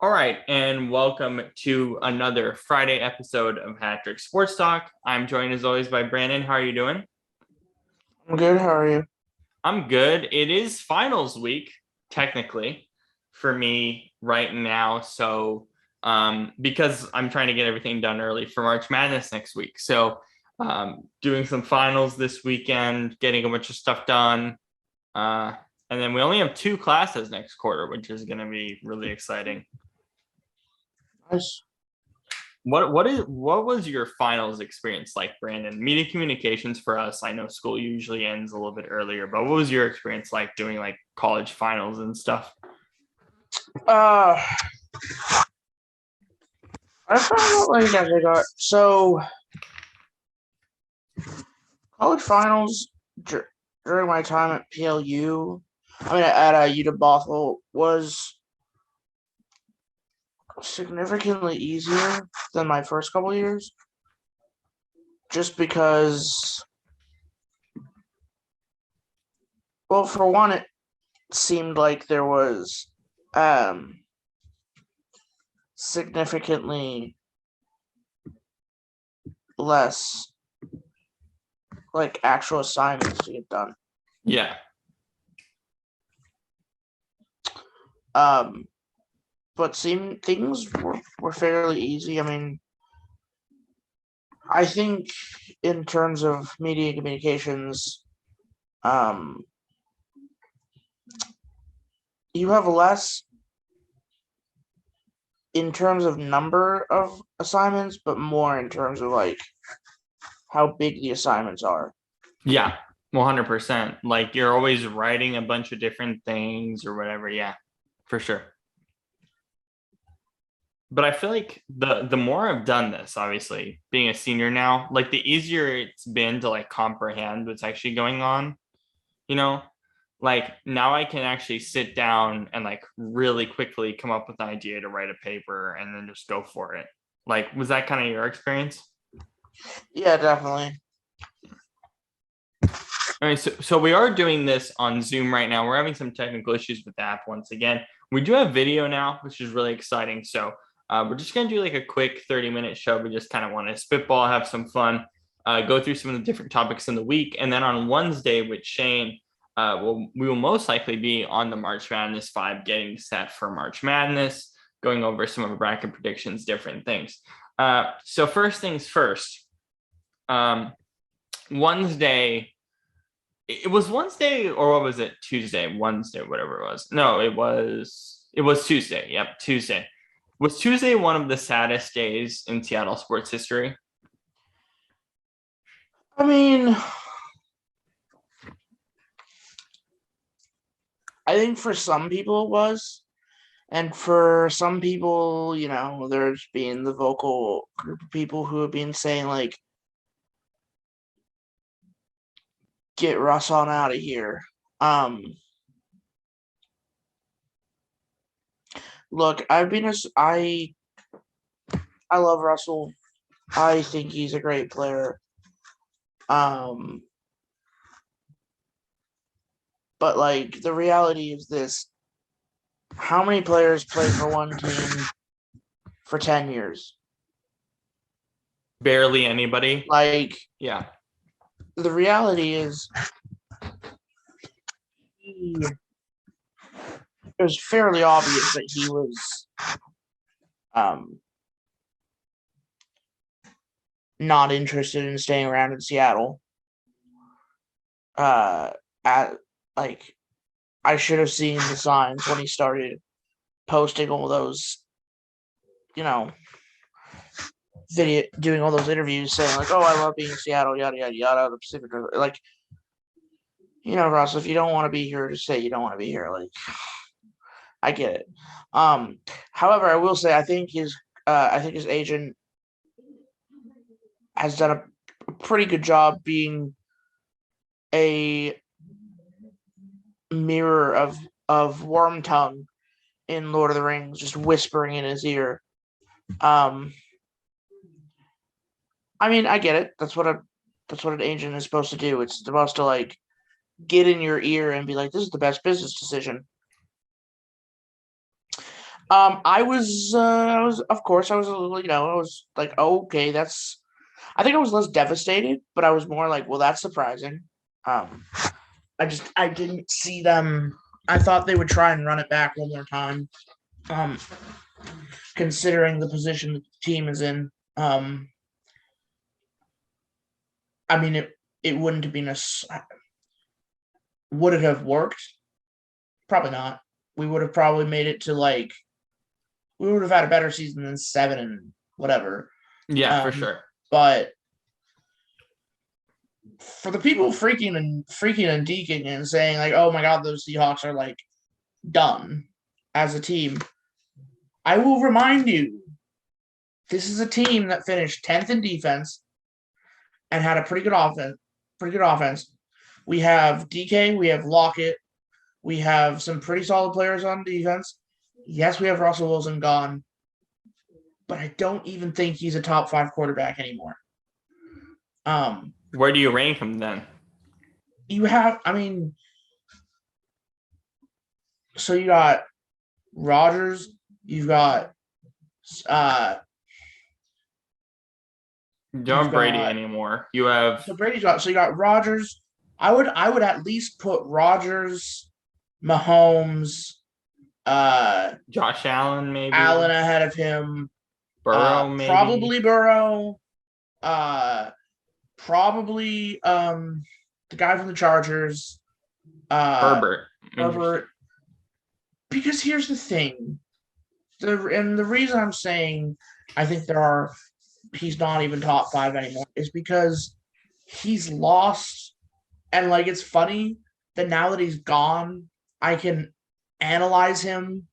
All right, and welcome to another Friday episode of Hat-Trick Sports Talk. I'm joined as always by Brannan. How are you doing? I'm good. How are you? I'm good. It is finals week, technically, for me right now. So, because I'm trying to get everything done early for March Madness next week. So, doing some finals this weekend, getting a bunch of stuff done. Uh, and then we only have two classes next quarter, which is going to be really exciting. Nice. What was your finals experience like, Brandon? Media communications for us, I know school usually ends a little bit earlier, but what was your experience like doing like college finals and stuff? Uh, I found out like as I got college finals during my time at PLU. At UW Bothell was significantly easier than my first couple years, just because. Well, for one, it seemed like there was significantly less like actual assignments to get done. Yeah. But things were fairly easy. I think in terms of media communications, you have less in terms of number of assignments, but more in terms of like how big the assignments are. Yeah, 100%. Like you're always writing a bunch of different things or whatever. Yeah, for sure. But I feel like the more I've done this, obviously being a senior now, like the easier it's been to like comprehend what's actually going on, you know? Like now I can actually sit down and like really quickly come up with an idea to write a paper and then just go for it. Like, was that kind of your experience? Yeah, definitely. All right, so we are doing this on Zoom right now. We're having some technical issues with the app once again. We do have video now, which is really exciting. So we're just going to do like a quick 30-minute show. We just kind of want to spitball, have some fun, go through some of the different topics in the week. And then on Wednesday with Shane, we will most likely be on the March Madness 5, getting set for March Madness, going over some of the bracket predictions, different things. So first things first, Wednesday. It was Wednesday, or what was it? Tuesday, Wednesday, whatever it was. No, it was Tuesday. Yep, Tuesday. Was Tuesday one of the saddest days in Seattle sports history? I mean, I think for some people it was. And for some people, there's been the vocal group of people who have been saying, like, get Russ on out of here. Look, I love Russell. I think he's a great player. But like the reality is this: how many players play for one team for 10 years? Barely anybody. Like, yeah. The reality is it was fairly obvious that he was not interested in staying around in Seattle. I should have seen the signs when he started posting all those, doing all those interviews saying like, "Oh, I love being in Seattle, yada yada yada." The Pacific, like, Russell, if you don't want to be here, just say you don't want to be here. Like, I get it. However, I will say I think his agent has done a pretty good job being a mirror of Wormtongue in Lord of the Rings, just whispering in his ear. I get it. That's what an agent is supposed to do. It's supposed to like get in your ear and be like, "This is the best business decision." I was, of course, I was a little, I was like, oh, okay, that's. I think I was less devastated, but I was more like, well, that's surprising. Um, I didn't see them. I thought they would try and run it back one more time. Um, considering the position that the team is in. I mean, it wouldn't have been would it have worked? Probably not. We would have probably made it to we would have had a better season than 7 and whatever. Yeah, for sure. But for the people freaking and deking and saying like, "Oh my God, those Seahawks are like done as a team," I will remind you, this is a team that finished 10th in defense and had a pretty good offense. We have DK, we have Lockett, we have some pretty solid players on defense. Yes, we have Russell Wilson gone, but I don't even think he's a top 5 quarterback anymore. Where do you rank him then? You have, I mean, so you got Rodgers, you've got Don't Brady anymore. You have Brady's got, so you got Rodgers. I would at least put Rodgers, Mahomes, Josh Allen, maybe Allen ahead of him. Burrow, maybe probably Burrow. Probably the guy from the Chargers. Herbert. Because here's the thing. The reason I'm saying I think he's not even top 5 anymore is because he's lost, and like it's funny that now that he's gone, I can analyze him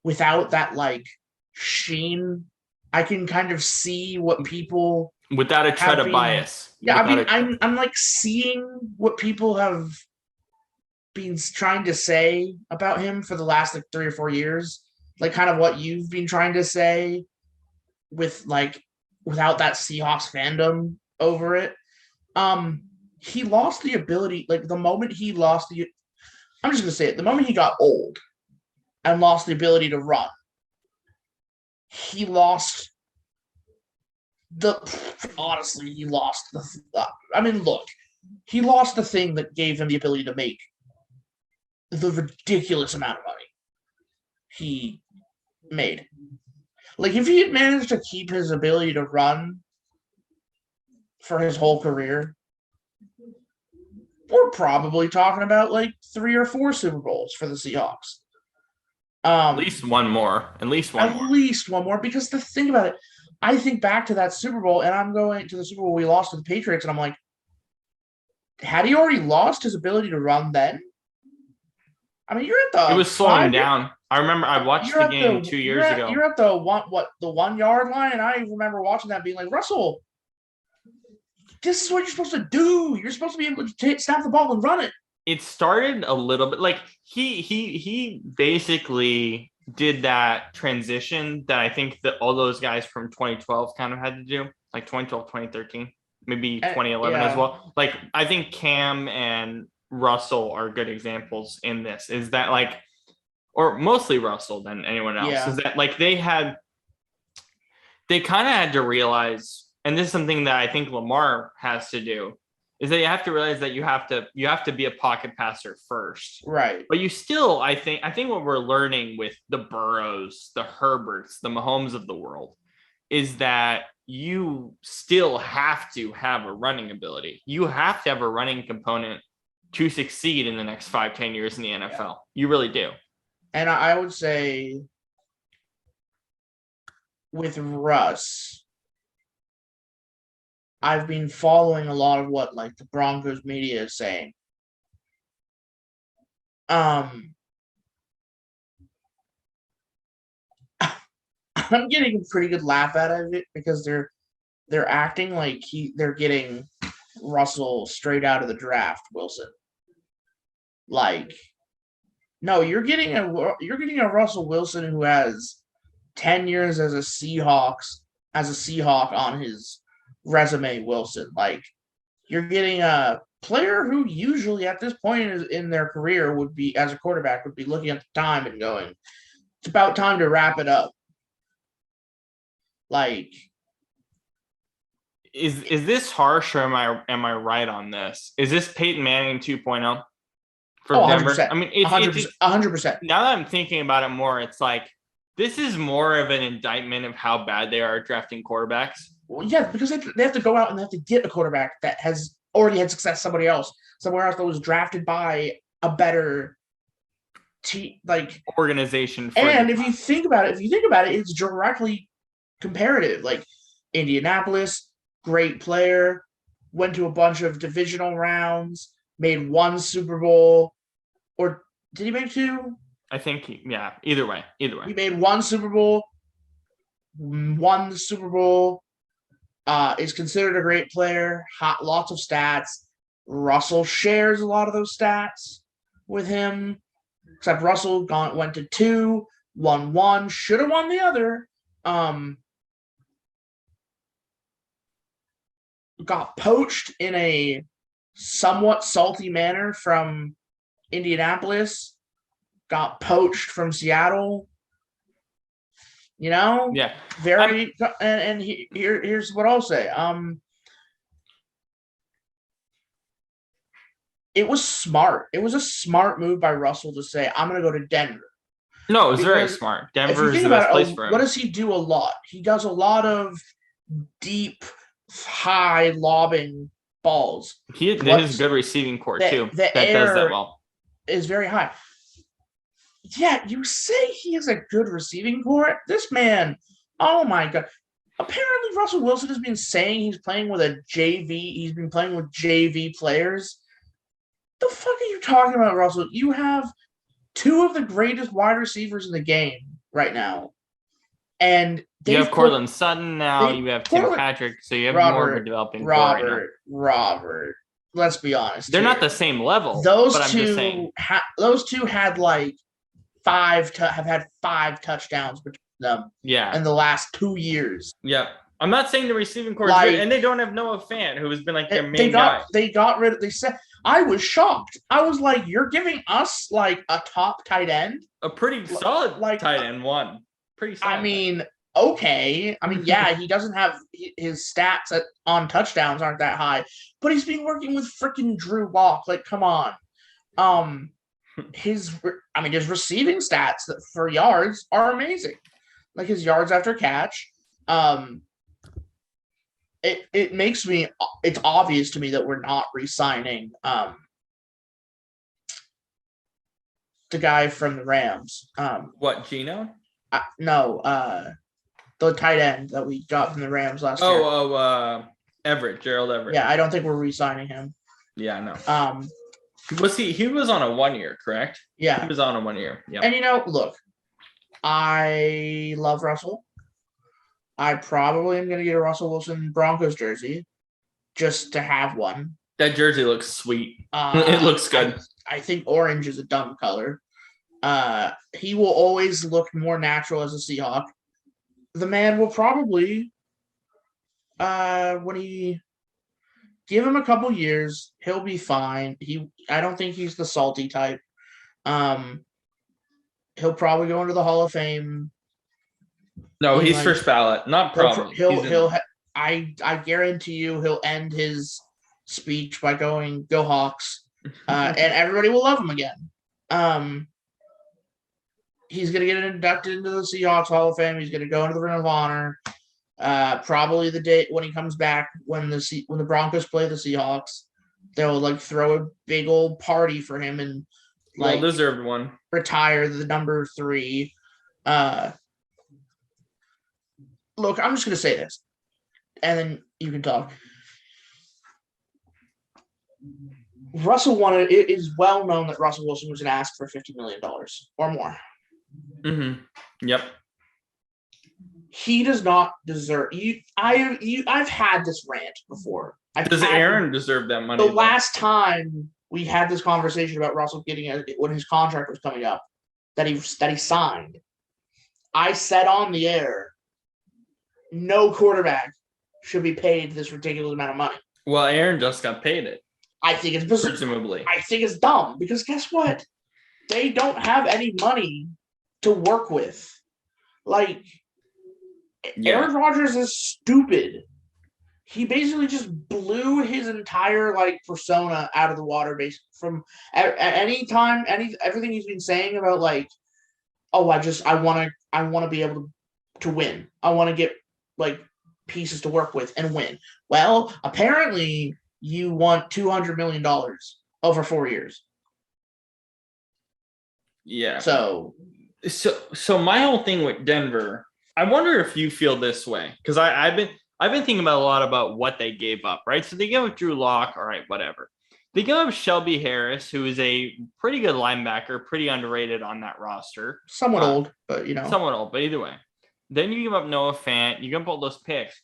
without that like sheen. I can kind of see what people without a tread of bias. Yeah, I mean, I'm like seeing what people have been trying to say about him for the last like 3 or 4 years, like kind of what you've been trying to say with like without that Seahawks fandom over it. He lost the ability, like the moment he lost I'm just gonna say it, the moment he got old and lost the ability to run, he lost he lost he lost the thing that gave him the ability to make the ridiculous amount of money he made. Like if he had managed to keep his ability to run for his whole career, we're probably talking about like 3 or 4 Super Bowls for the Seahawks. At least one more. At least one more. Because the thing about it, I think back to that Super Bowl, and I'm going to the Super Bowl we lost to the Patriots, and I'm like, had he already lost his ability to run then? I mean, you're at the. It was slowing down. I remember I watched the game 2 years ago. You're at the 1 yard line, and I remember watching that, being like, Russell, this is what you're supposed to do. You're supposed to be able to snap the ball and run it. It started a little bit like he basically did that transition that I think that all those guys from 2012 kind of had to do, like 2012, 2013, maybe 2011 as well. Like I think Cam and Russell are good examples in this. Is that like, or mostly Russell than anyone else? Yeah. Is that like they kind of had to realize, and this is something that I think Lamar has to do, is that you have to realize that you have to be a pocket passer first. Right. But you still, I think what we're learning with the Burrows, the Herberts, the Mahomes of the world is that you still have to have a running ability. You have to have a running component to succeed in the next 5-10 years in the NFL. Yeah. You really do. And I would say with Russ, I've been following a lot of what like the Broncos media is saying. I'm getting a pretty good laugh out of it because they're acting like they're getting Russell straight out of the draft, Wilson. Like, no, you're getting a Russell Wilson who has 10 years as a Seahawk on his resume, Wilson. Like, you're getting a player who usually at this point in their career would be, as a quarterback, would be looking at the time and going, it's about time to wrap it up. Like, is this harsh or am I right on this? Is this Peyton Manning 2.0 for Denver? 100%. I mean, 100%. Now that I'm thinking about it more, it's like this is more of an indictment of how bad they are at drafting quarterbacks. Well, yeah, because they have to go out and they have to get a quarterback that has already had success somewhere else that was drafted by a better organization. And if you think about it, it's directly comparative. Like Indianapolis, great player, went to a bunch of divisional rounds, made one Super Bowl, or did he make two? I think, either way. He made one Super Bowl, won the Super Bowl, is considered a great player, lots of stats. Russell shares a lot of those stats with him, except Russell went to 2, won 1, should have won the other. Got poached in a somewhat salty manner from Indianapolis, got poached from Seattle. Yeah. Very, and here's what I'll say. It was smart. It was a smart move by Russell to say, I'm going to go to Denver. No, it was very smart. Denver is the best place for him. What does he do a lot? He does a lot of deep, high lobbing balls. He has a good receiving core, too. That does that well. Is very high. Yeah, you say he has a good receiving core? This man, oh my God. Apparently, Russell Wilson has been saying he's playing with a JV. He's been playing with JV players. The fuck are you talking about, Russell? You have 2 of the greatest wide receivers in the game right now. And you have Cortland Sutton now. You have Tim Patrick. So you have more of a developing core right now. Robert, let's be honest. They're not the same level. Those but I'm two, just saying. Those two had like 5 touchdowns between them. Yeah. In the last 2 years. Yeah. I'm not saying the receiving core is good, and they don't have Noah Fant, who has been like their main guy. They got rid of. They said I was shocked. I was like, "You're giving us like a top tight end, a pretty solid tight end one, pretty solid." I mean, okay. I mean, yeah, he doesn't have his stats on touchdowns aren't that high, but he's been working with freaking Drew Lock. Like, come on. His receiving stats for yards are amazing. Like his yards after catch. It makes me. It's obvious to me that we're not re-signing the guy from the Rams. What, Gino? No, the tight end that we got from the Rams last year. Gerald Everett. Yeah, I don't think we're re-signing him. Yeah, no. Was he was on a 1 year, correct? Yeah. He was on a 1 year. Yeah. And look, I love Russell. I probably am going to get a Russell Wilson Broncos jersey just to have one. That jersey looks sweet. It looks good. I think orange is a dumb color. He will always look more natural as a Seahawk. The man will probably, when he give him a couple years, he'll be fine. I don't think he's the salty type. He'll probably go into the Hall of Fame. No, he's first ballot. Not probably. I guarantee you he'll end his speech by going, "Go Hawks," and everybody will love him again. He's going to get inducted into the Seahawks Hall of Fame. He's going to go into the Ring of Honor. Probably the day when he comes back, when the Broncos play the Seahawks, they'll throw a big old party for him and well-deserved one. Retire the number 3. Look, I'm just going to say this, and then you can talk. It is well known that Russell Wilson was going to ask for $50 million or more. Mm-hmm. Yep. He does not deserve you. I've had this rant before. Does Aaron deserve that money? The last time we had this conversation about Russell getting it when his contract was coming up, that he signed, I said on the air, no quarterback should be paid this ridiculous amount of money. Well, Aaron just got paid it. I think it's presumably. I think it's dumb because guess what? They don't have any money to work with. Like, Yeah. Aaron Rodgers is stupid. He basically just blew his entire persona out of the water based from at any time, everything he's been saying about oh, I want to be able to win. I want to get pieces to work with and win. Well, apparently you want $200 million over 4 years. Yeah. So my whole thing with Denver, I wonder if you feel this way, because I've been thinking about a lot about what they gave up, right? So they gave up Drew Lock, all right, whatever. They gave up Shelby Harris, who is a pretty good linebacker, pretty underrated on that roster. Somewhat old, but somewhat old, but either way. Then you give up Noah Fant, you give up all those picks.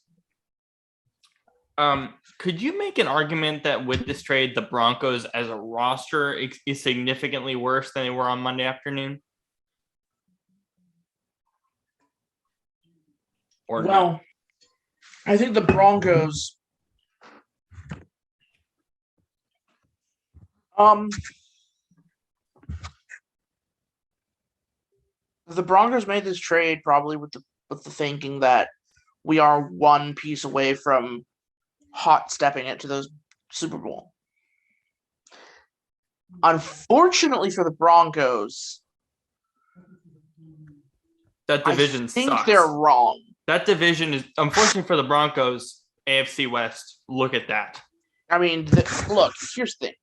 Could you make an argument that with this trade, the Broncos as a roster is significantly worse than they were on Monday afternoon? Or well, no? I think the Broncos made this trade probably with the thinking that we are one piece away from hot stepping it to those Super Bowl. Unfortunately for the Broncos, that division sucks. I think they're wrong. That division is, unfortunately for the Broncos, AFC West. Look at that. I mean, look, here's the thing.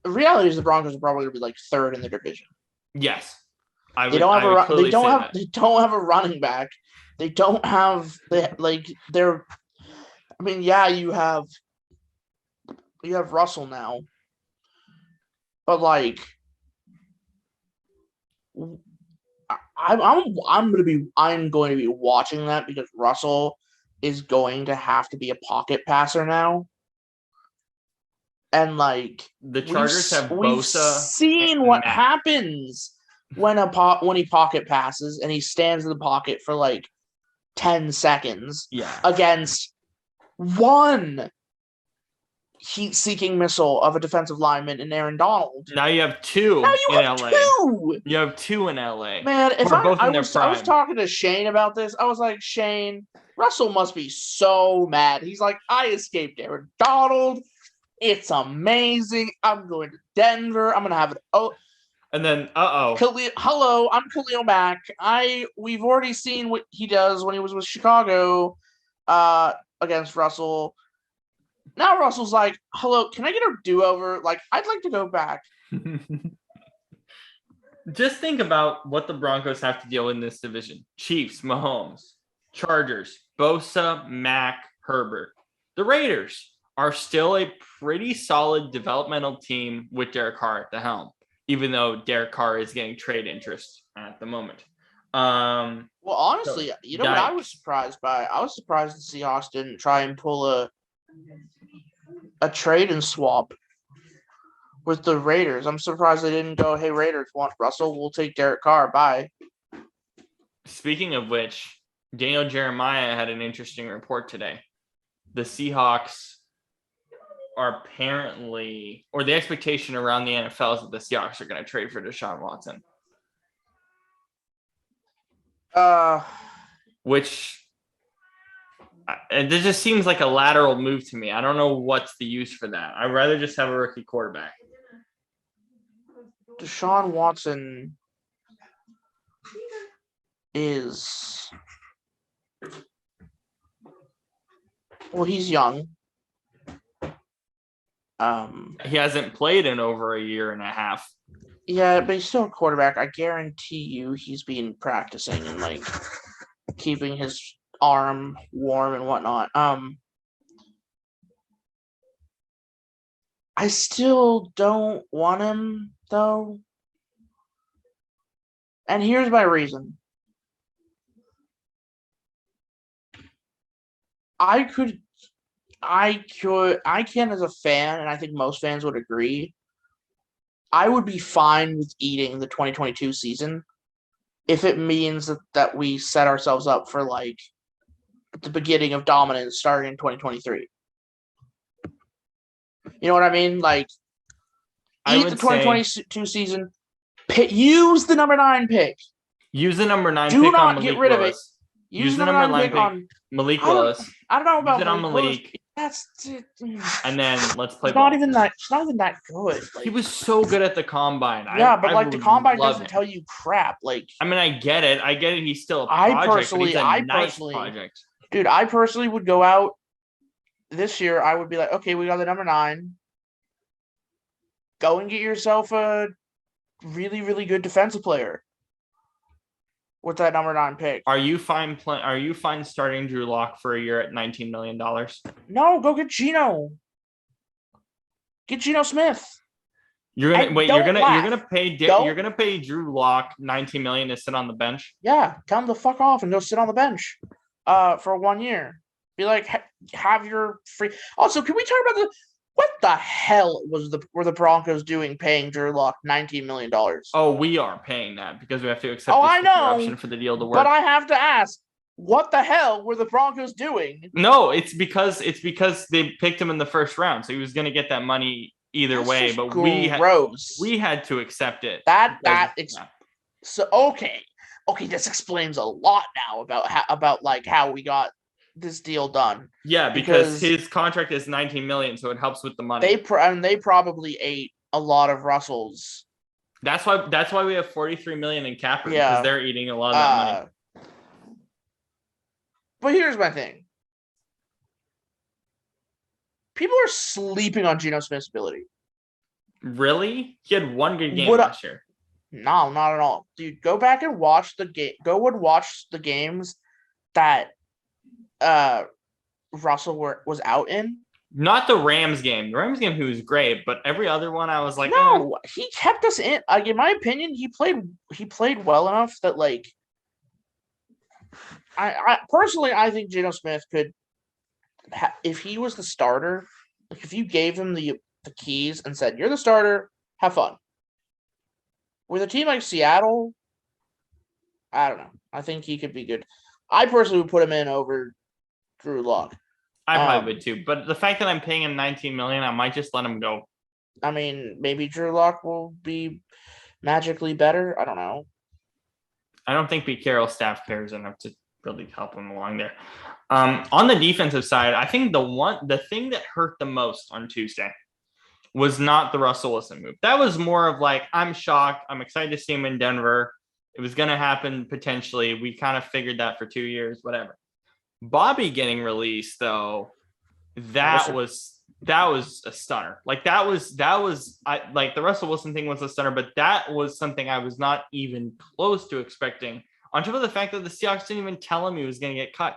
The reality is the Broncos are probably going to be third in the division. Yes. They don't have a running back. They don't have they're. I mean, yeah, you have Russell now, but I'm going to be watching that because Russell is going to have to be a pocket passer now, and the Chargers have Bosa. We've seen what happens when he pocket passes and he stands in the pocket for 10 seconds against one heat-seeking missile of a defensive lineman in Aaron Donald. Now you have two in LA. You have two in LA. Man, if I was talking to Shane about this, I was like, Shane, Russell must be so mad. He's like, I escaped Aaron Donald. It's amazing. I'm going to Denver. I'm going to have it. Oh. And then, hello, I'm Khalil Mack. We've already seen what he does when he was with Chicago against Russell. Now Russell's like, hello, can I get a do-over? I'd like to go back. Just think about what the Broncos have to deal with in this division. Chiefs, Mahomes, Chargers, Bosa, Mack, Herbert. The Raiders are still a pretty solid developmental team with Derek Carr at the helm, even though Derek Carr is getting trade interest at the moment. Well, honestly, what I was surprised by? I was surprised the Seahawks didn't try and pull a trade and swap with the Raiders. I'm surprised they didn't go, hey, Raiders want Russell, we'll take Derek Carr, bye. Speaking of which, Daniel Jeremiah had an interesting report today. The Seahawks are apparently, or the expectation around the NFL is that the Seahawks are going to trade for Deshaun Watson. Which, and it just seems like a lateral move to me. I don't know what's the use for that. I'd rather just have a rookie quarterback. Deshaun Watson is, well, he's young. He hasn't played in over a year and a half. Yeah, but he's still a quarterback. I guarantee you he's been practicing and keeping his arm warm and whatnot. I still don't want him though. And here's my reason. I can as a fan, and I think most fans would agree, I would be fine with eating the 2022 season if it means that we set ourselves up for the beginning of dominance starting in 2023. You know what I mean? Eat the 2022 season, Use the number 9 pick. Use the number 9 Do pick not on Malik get rid of it. Willis. Use the number 9 pick on Malik Willis. I don't know about Use it on Malik. That's and then let's play. It's not even that good. Like, he was so good at the combine. Yeah, but like the combine doesn't tell you crap. Like, I mean, I get it. He's still a project. I personally, dude, I personally would go out this year. I would be like, okay, we got the number 9. Go and get yourself a really, really good defensive player with that number 9 pick. Are you fine starting Drew Lock for a year at $19 million? No, go get Geno. Get Geno Smith. You're gonna pay Drew Lock $19 million to sit on the bench? Yeah, tell him to fuck off and go sit on the bench for 1 year. Be like, have your free. Also, can we talk about what the hell were the Broncos doing paying Drew Lock $19 million? Oh, we are paying that because we have to accept option for the deal to work. But I have to ask, what the hell were the Broncos doing? No, it's because they picked him in the first round, so he was going to get that money either way. But we had to accept it. Okay, this explains a lot now about how we got this deal done. Yeah, because his contract is $19 million, so it helps with the money. They probably ate a lot of Russell's. That's why we have $43 million in cap room, because they're eating a lot of that money. But here's my thing. People are sleeping on Geno Smith's ability. Really? He had one good game last year. No, not at all. Dude, go back and watch the game. Go and watch the games that Russell was out in. Not the Rams game. The Rams game, he was great, but every other one, I was like, no, he kept us in. Like, in my opinion, he played well enough that, like, I personally, I think Geno Smith could, if he was the starter, like, if you gave him the keys and said, "You're the starter, have fun." With a team like Seattle, I don't know. I think he could be good. I personally would put him in over Drew Lock. I probably would too. But the fact that I'm paying him $19 million, I might just let him go. I mean, maybe Drew Lock will be magically better. I don't know. I don't think Pete Carroll's staff cares enough to really help him along there. On the defensive side, I think the thing that hurt the most on Tuesday was not the Russell Wilson move. That was more of like, I'm shocked. I'm excited to see him in Denver. It was going to happen potentially. We kind of figured that for 2 years, whatever. Bobby getting released, though, that was a stunner. Like like the Russell Wilson thing was a stunner, but that was something I was not even close to expecting. On top of the fact that the Seahawks didn't even tell him he was going to get cut,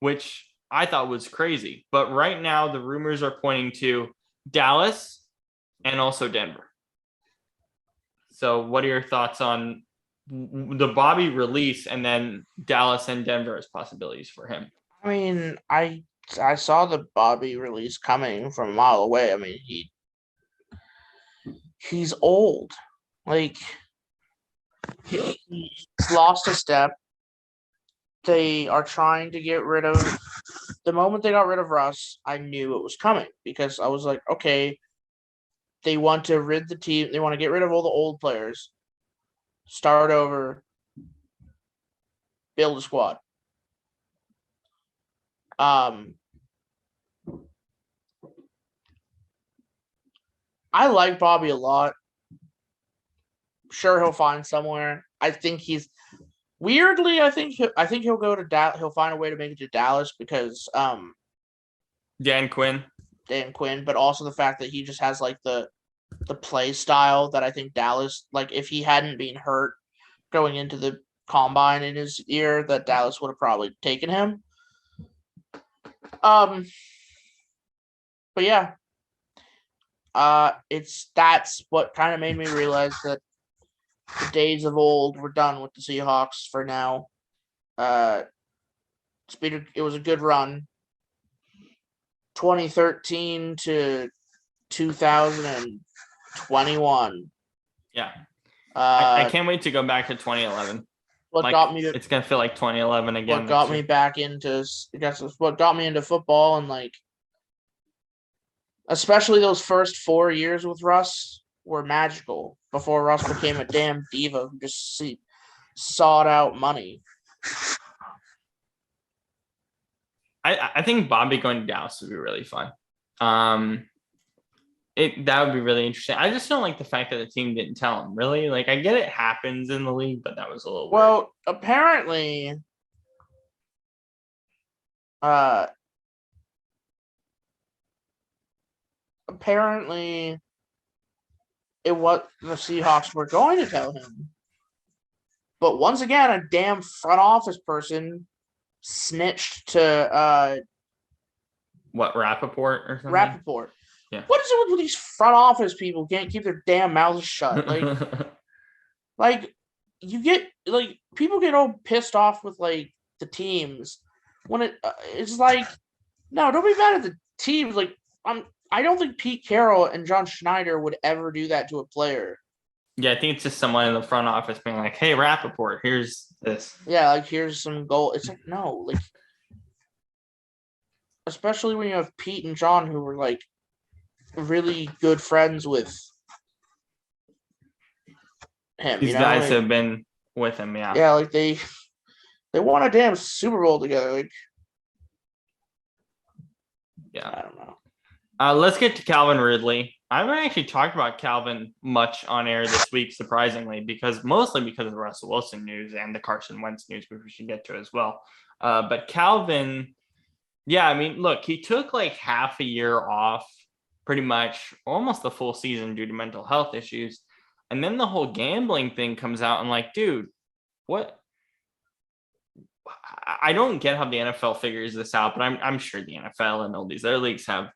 which I thought was crazy. But right now, the rumors are pointing to Dallas and also Denver. So what are your thoughts on the Bobby release and then Dallas and Denver as possibilities for him? I mean, I saw the Bobby release coming from a mile away. I mean, he's old. Like, he's lost a step. They are trying to get rid of the moment they got rid of Russ. I knew it was coming because I was like, okay, they want to rid the team. They want to get rid of all the old players, start over, build a squad. I like Bobby a lot. Sure, he'll find somewhere. I think he's weirdly. I think he'll go to Dallas. He'll find a way to make it to Dallas because Dan Quinn, but also the fact that he just has like the play style that I think Dallas, like, if he hadn't been hurt going into the combine in his year, that Dallas would have probably taken him. But yeah, that's what kind of made me realize that the days of old were done with the Seahawks for now. It was a good run. 2013 to 2021. Yeah. I can't wait to go back to 2011. It's gonna feel like 2011 again. What got me into football, and like, especially those first 4 years with Russ, were magical before Russ became a damn diva who just sought out money. I think Bobby going to Dallas would be really fun. That would be really interesting. I just don't like the fact that the team didn't tell him. Really, like I get it happens in the league, but that was a little well. weird. Apparently, it was the Seahawks were going to tell him, but once again, a damn front office person snitched to What, Rappaport or something? Rappaport. Yeah. What is it with these front office people who can't keep their damn mouths shut? Like you get like people get all pissed off with like the teams when it's like no, don't be mad at the teams. Like I don't think Pete Carroll and John Schneider would ever do that to a player. Yeah, I think it's just someone in the front office being like, "Hey, Rappaport, here's this." Yeah, like here's some goal. It's like no, like especially when you have Pete and John who were like really good friends with him. These guys have been with him, yeah. Yeah, like they won a damn Super Bowl together. Like, yeah, I don't know. Let's get to Calvin Ridley. I haven't actually talked about Calvin much on air this week, surprisingly, mostly because of the Russell Wilson news and the Carson Wentz news, which we should get to as well. But Calvin, yeah, I mean, look, he took like half a year off, pretty much almost the full season due to mental health issues. And then the whole gambling thing comes out and like, dude, what? I don't get how the NFL figures this out, but I'm sure the NFL and all these other leagues have,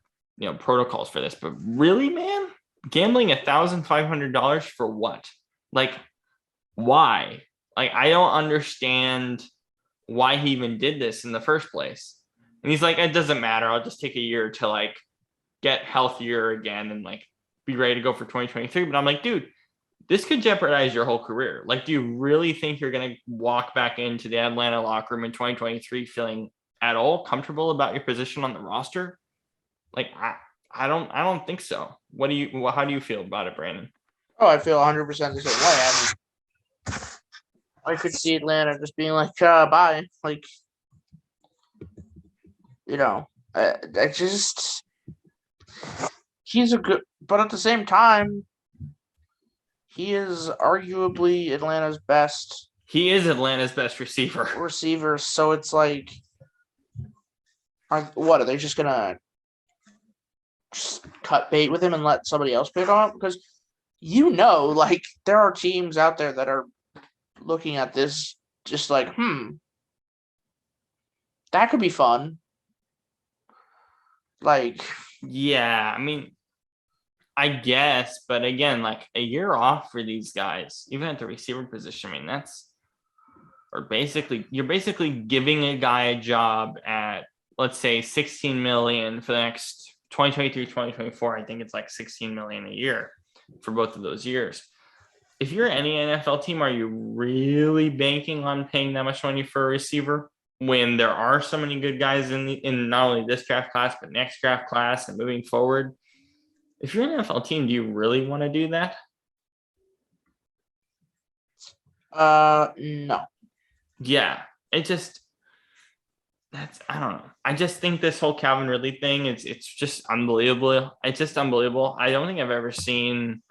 protocols for this. But really, man, gambling $1,500 for what? Like, why? Like, I don't understand why he even did this in the first place. And he's like, it doesn't matter. I'll just take a year to like get healthier again and like be ready to go for 2023. But I'm like, dude, this could jeopardize your whole career. Like, do you really think you're going to walk back into the Atlanta locker room in 2023 feeling at all comfortable about your position on the roster? Like, I don't think so. How do you feel about it, Brandon? Oh, I feel 100% the same way. I could see Atlanta just being like, bye. Like, he's a good, but at the same time, he is arguably Atlanta's best. He is Atlanta's best receiver. So it's like, what are they just gonna just cut bait with him and let somebody else pick on him? Because like there are teams out there that are looking at this just like, that could be fun. Like, yeah, I mean, I guess, but again, like a year off for these guys, even at the receiver position, I mean, you're basically giving a guy a job at, let's say, 16 million for the next 2023, 2024. I think it's like 16 million a year for both of those years. If you're any NFL team, are you really banking on paying that much money for a receiver when there are so many good guys in not only this draft class, but next draft class and moving forward? If you're an NFL team, do you really want to do that? No. Yeah, I don't know. I just think this whole Calvin Ridley thing, it's just unbelievable. It's just unbelievable. I don't think I've ever seen,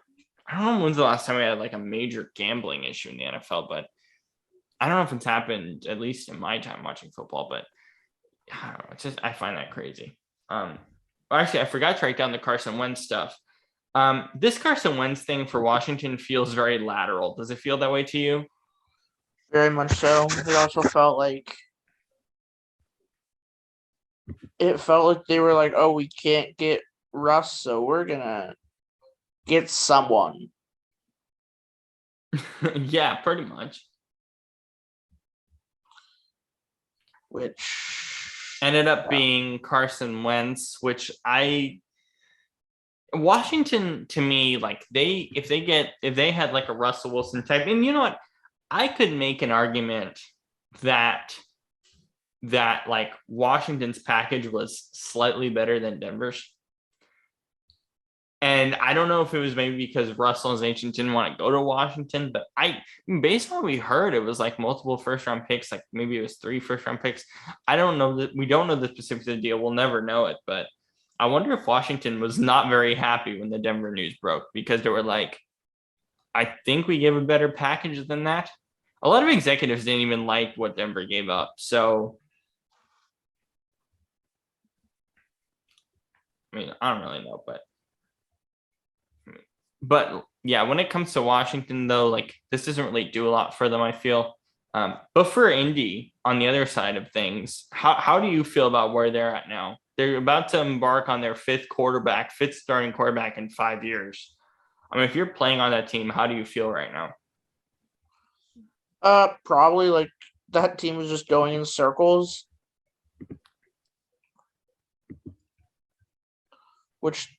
I don't know when's the last time we had like a major gambling issue in the NFL, but I don't know if it's happened, at least in my time watching football, but I don't know. I find that crazy. Actually, I forgot to write down the Carson Wentz stuff. This Carson Wentz thing for Washington feels very lateral. Does it feel that way to you? Very much so. It also felt like they were like, oh, we can't get Russ, so we're gonna get someone. Yeah, pretty much. Which ended up being Carson Wentz, which Washington, to me, like if they had like a Russell Wilson type, and you know what, I could make an argument that like Washington's package was slightly better than Denver's. And I don't know if it was maybe because Russell's agent didn't want to go to Washington, but based on what we heard, it was like multiple first round picks, like maybe it was 3 first round picks. I don't know that we don't know the specifics of the deal. We'll never know it, but I wonder if Washington was not very happy when the Denver news broke because they were like, I think we gave a better package than that. A lot of executives didn't even like what Denver gave up. So, I mean, I don't really know, but yeah, when it comes to Washington, though, like this doesn't really do a lot for them, I feel. But for Indy, on the other side of things, how do you feel about where they're at now? They're about to embark on their fifth starting quarterback in 5 years. I mean, if you're playing on that team, how do you feel right now? Probably like that team was just going in circles, which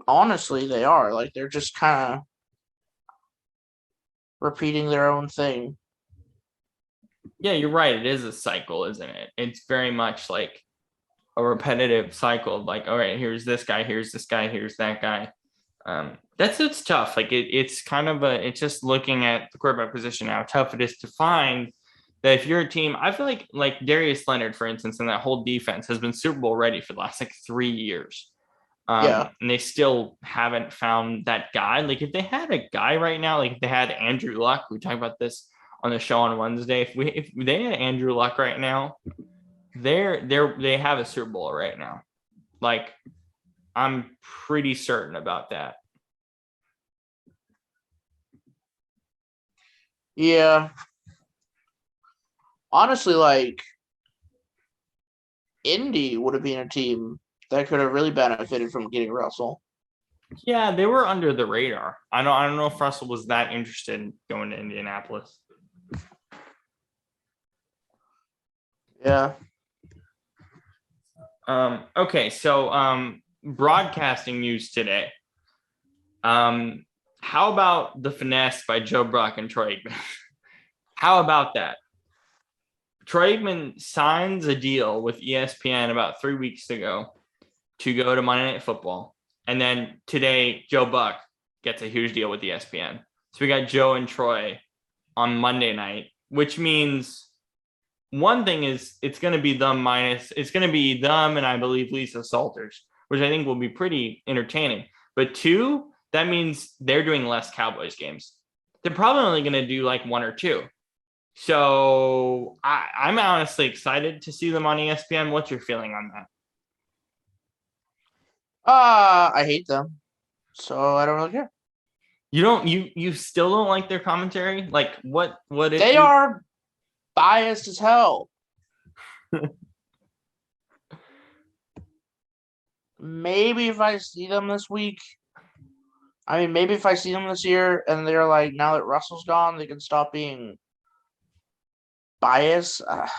honestly they are. Like they're just kind of repeating their own thing. Yeah, you're right. It is a cycle, isn't it? It's very much like a repetitive cycle of like, all right, here's this guy, here's this guy, here's that guy. It's tough. Like it's kind of it's just looking at the quarterback position, how tough it is to find that if you're a team. I feel like Darius Leonard, for instance, and that whole defense has been Super Bowl ready for the last like 3 years. Yeah. And they still haven't found that guy. Like if they had a guy right now, like if they had Andrew Luck, we talked about this on the show on Wednesday. If they had Andrew Luck right now, they have a Super Bowl right now. Like I'm pretty certain about that. Yeah. Honestly, like Indy would have been a team that could have really benefited from getting Russell. Yeah, they were under the radar. I don't know if Russell was that interested in going to Indianapolis. Yeah. Okay, so broadcasting news today. How about the finesse by Joe Buck and Troy Aikman? How about that? Troy Aikman signs a deal with ESPN about 3 weeks ago to go to Monday Night Football. And then today, Joe Buck gets a huge deal with ESPN. So we got Joe and Troy on Monday night, which means one thing is it's going to be them and I believe Lisa Salters, which I think will be pretty entertaining. But two, that means they're doing less Cowboys games. They're probably only going to do like 1 or 2. So I'm honestly excited to see them on ESPN. What's your feeling on that? I hate them, so I don't really care. You still don't like their commentary? Like what they are biased as hell. Maybe if I see them this week, maybe if I see them this year and they're like, now that Russell's gone, they can stop being biased. I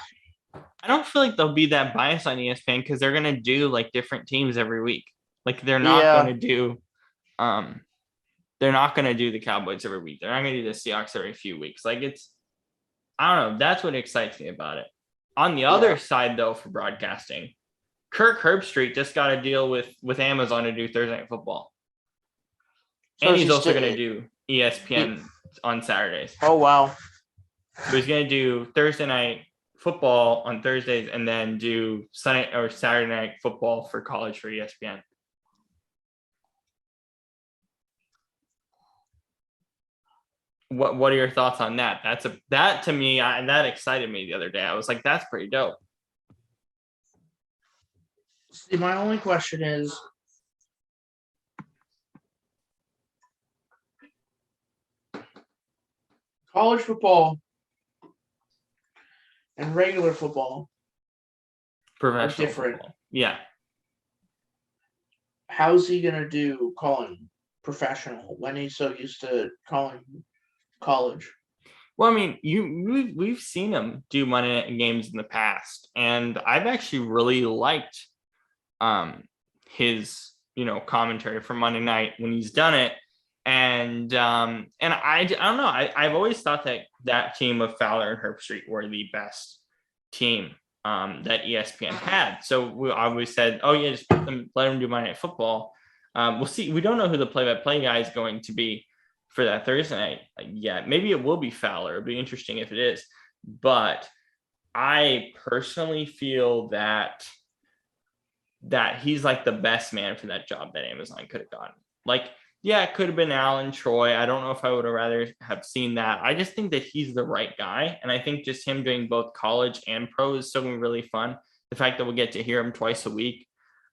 don't feel like they'll be that biased on ESPN because they're gonna do like different teams every week. Like they're not going to do the Cowboys every week. They're not going to do the Seahawks every few weeks. Like I don't know. That's what excites me about it. On the other side, though, for broadcasting, Kirk Herbstreit just got a deal with Amazon to do Thursday Night Football. So and he's also going to do ESPN on Saturdays. Oh, wow. So he's going to do Thursday Night Football on Thursdays and then do Sunday or Saturday Night Football for college for ESPN. What are your thoughts on that? That to me, that excited me the other day. I was like, that's pretty dope. See, my only question is, college football and regular football are different. Football. Yeah. How's he gonna do calling professional when he's so used to calling college? Well, I mean, we've seen him do Monday night games in the past, and I've actually really liked his commentary for Monday night when he's done it. And I don't know. I've always thought that team of Fowler and Herbstreit were the best team that ESPN had. So we always said, oh yeah, just let them do Monday Night Football. We'll see. We don't know who the play-by-play guy is going to be for that Thursday night yet. Maybe it will be Fowler. It'll be interesting if it is. But I personally feel that he's like the best man for that job that Amazon could have gotten. Like, yeah, it could have been Alan Troy. I don't know if I would have rather have seen that. I just think that he's the right guy. And I think just him doing both college and pro is still going to be really fun. The fact that we'll get to hear him twice a week.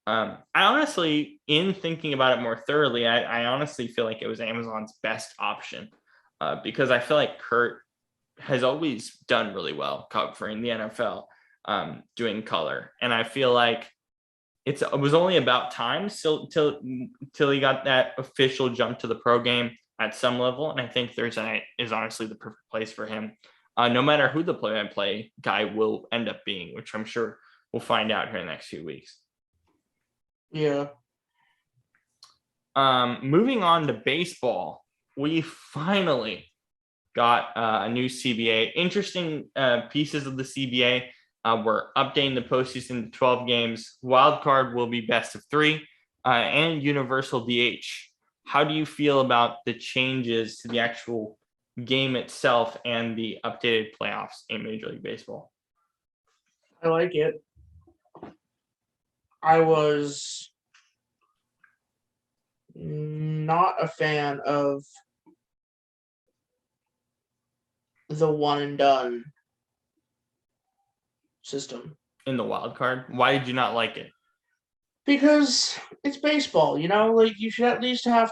I honestly, in thinking about it more thoroughly, I honestly feel like it was Amazon's best option because I feel like Kurt has always done really well covering the NFL, doing color. And I feel like it was only about time till he got that official jump to the pro game at some level. And I think Thursday night is honestly the perfect place for him, no matter who the play-by-play guy will end up being, which I'm sure we'll find out here in the next few weeks. Yeah. Moving on to baseball, we finally got a new CBA. Interesting pieces of the CBA. We're updating the postseason to 12 games. Wild card will be best of 3 and universal DH. How do you feel about the changes to the actual game itself and the updated playoffs in Major League Baseball? I like it. I was not a fan of the one and done system. In the wild card? Why did you not like it? Because it's baseball, like you should at least have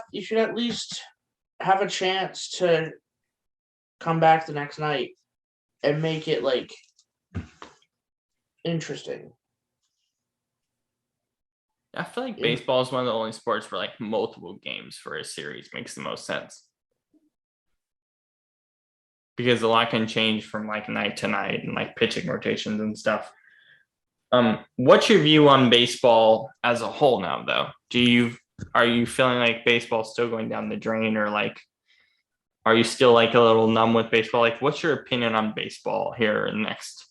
a chance to come back the next night and make it like interesting. I feel like baseball is one of the only sports where like multiple games for a series makes the most sense. Because a lot can change from like night to night and like pitching rotations and stuff. What's your view on baseball as a whole now, though? Are you feeling like baseball's still going down the drain, or like, are you still like a little numb with baseball? Like, what's your opinion on baseball here in the next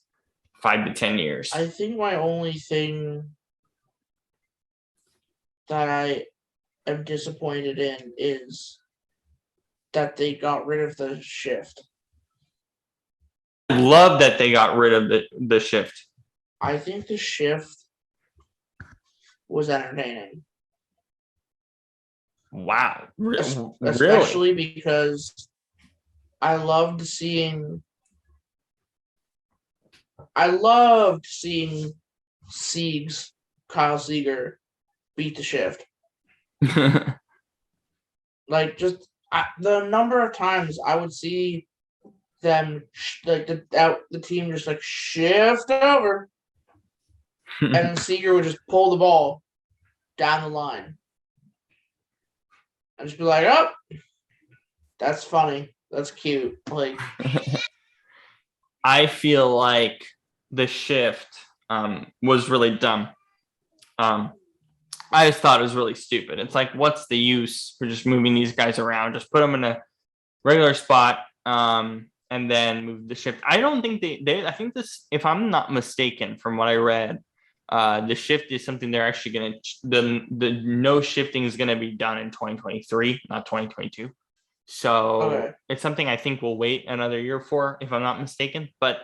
5 to 10 years? I think my only thing that I am disappointed in is that they got rid of the shift. I love that they got rid of the shift. I think the shift was entertaining. Wow. Especially because I loved seeing Kyle Seager beat the shift. Like just the number of times I would see them like the team just like shift over, and then Seager would just pull the ball down the line and just be like, "Oh, that's funny, that's cute." Like, I feel like the shift was really dumb. I just thought it was really stupid. It's like, what's the use for just moving these guys around? Just put them in a regular spot and then move the shift. I don't think I think this, if I'm not mistaken from what I read, the shift is something they're actually going to, the no shifting is going to be done in 2023, not 2022. So It's something I think we'll wait another year for, if I'm not mistaken. But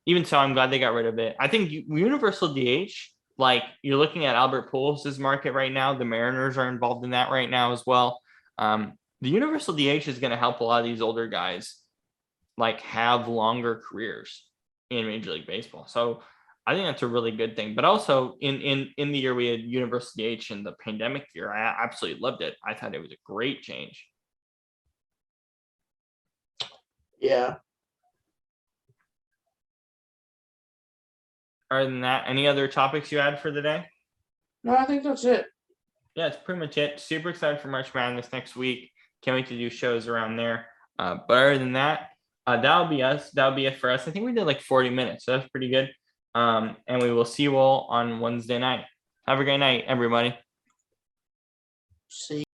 even so, I'm glad they got rid of it. I think universal DH, like you're looking at Albert Pujols' market right now. The Mariners are involved in that right now as well. The universal DH is going to help a lot of these older guys like have longer careers in Major League Baseball. So I think that's a really good thing. But also in the year we had universal DH in the pandemic year, I absolutely loved it. I thought it was a great change. Yeah. Other than that, any other topics you had for the day? No, I think that's it. Yeah, it's pretty much it. Super excited for March Madness next week. Can't wait to do shows around there. But other than that, that'll be us. That'll be it for us. I think we did like 40 minutes, so that's pretty good. And we will see you all on Wednesday night. Have a great night, everybody. See.